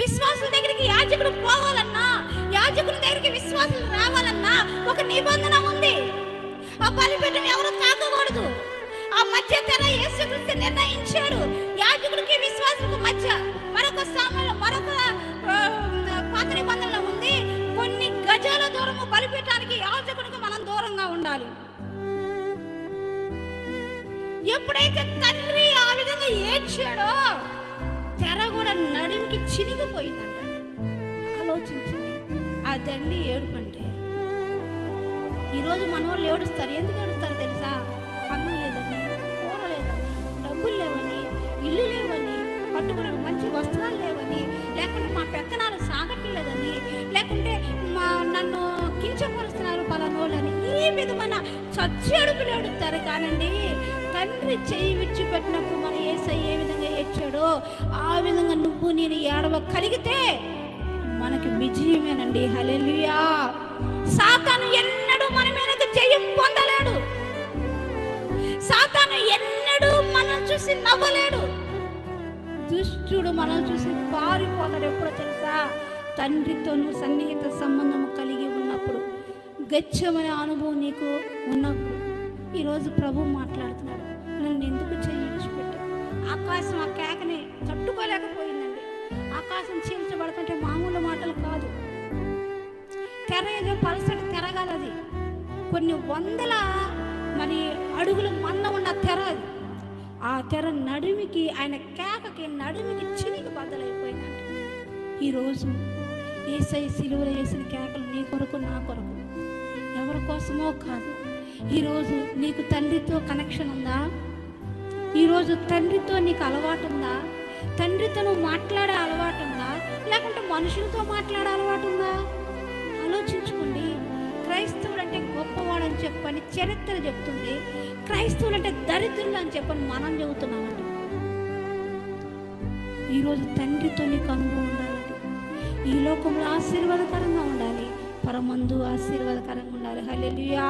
విశ్వాసుల దగ్గరికి యాజకుడు పోవాలన్నా, యాజకుల దగ్గరికి విశ్వాసులు రావాలన్నా ఒక నిబంధన ఉంది. ఆ బలిపీఠం ఎవరు తాకకూడదు. ఆ మధ్య తెర యేసుక్రీస్తు నిర్ణయించాడు. యాజకుడికి విశ్వాసులకు మధ్య మరొక పాత నిబంధనలో ఉంది, కొన్ని గజాల దూరము బలిపీఠానికి యాజకుడికి మనం దూరంగా ఉండాలి. ఎప్పుడైతే తండ్రి ఆ విధంగా ఏడ్చాడో తెర కూడా నడుముకి చినిగిపోయిందంట. ఆలోచించింది ఆ తండ్రి ఏడుపంటే. ఈరోజు మన వాళ్ళు ఏడుస్తారు. ఎందుకు ఏడుస్తారు తెలుసా? అన్నం లేదని, కూర లేదని, డబ్బులు లేవని, ఇల్లు లేవని, పట్టుకునే మంచి వస్త్రాలు లేవని, లేకుంటే మా పెత్తనాలు సాగట్లేదని, లేకుంటే నన్ను కించపరుస్తున్నారు పలానోళ్ళని, ఈ విధమైన చచ్చేడుపులు ఏడుస్తారు. కానండి తండ్రి చేయి విడిచిపెట్టినప్పుడు మన యేసయ్య ఏ విధంగా ఏడ్చాడో ఆ విధంగా నువ్వు నేను ఏడవ కలిగితే మనకి విజయమేనండి. హల్లెలూయా. సాతాను ఎన్నడూ మన మీదకి జయం పొందలేడు. సాతాను ఎన్నడూ మనం చూసి నవ్వలేడు. దుష్టుడు మనం చూసి పారిపోతాడు. ఎప్పుడో తెలుసా? తండ్రితో నువ్వు సన్నిహిత సంబంధం కలిగి ఉన్నప్పుడు, గచ్చమనే అనుభవం నీకు ఉన్నప్పుడు. ఈరోజు ప్రభు మాట్లాడుతున్నాడు, నన్ను ఎందుకు చేయించిపెట్టు. ఆకాశం ఆ కేకని తట్టుకోలేకపోయిందండి. ఆకాశం చీల్చబడుతుంటే మామూలు మాటలు కాదు. తెర ఏదో పలసటి తెరగాలది, కొన్ని వందల అడుగులు మంద ఉన్న తెర అది. ఆ తెర నడుమికి, ఆయన కేకకి నడుమికి చినికి బద్దలైపోయిందంట. ఈరోజు యేసయ్య సిలువలో వేసిన కేకలు నీ కొరకు నా కొరకు, ఎవరి కోసమో కాదు. ఈరోజు నీకు తండ్రితో కనెక్షన్ ఉందా? ఈరోజు తండ్రితో నీకు అలవాటు ఉందా? తండ్రితో నువ్వు మాట్లాడే అలవాటు ఉందా? లేకుంటే మనుషులతో మాట్లాడే అలవాటు ఉందా? ఆలోచించుకోండి. క్రైస్తవుడు అంటే గొప్పవాడని చెప్పని చరిత్ర చెప్తుంది. క్రైస్తవులు అంటే దరిద్రులు అని చెప్పని మనం చెబుతున్నామండి. ఈరోజు తండ్రితో నీకు అనుభవం ఉండాలండి. ఈ లోకంలో ఆశీర్వాదకరంగా ఉండాలి, పరమందు ఆశీర్వాదకరంగా ఉండాలి. హల్లెలూయా.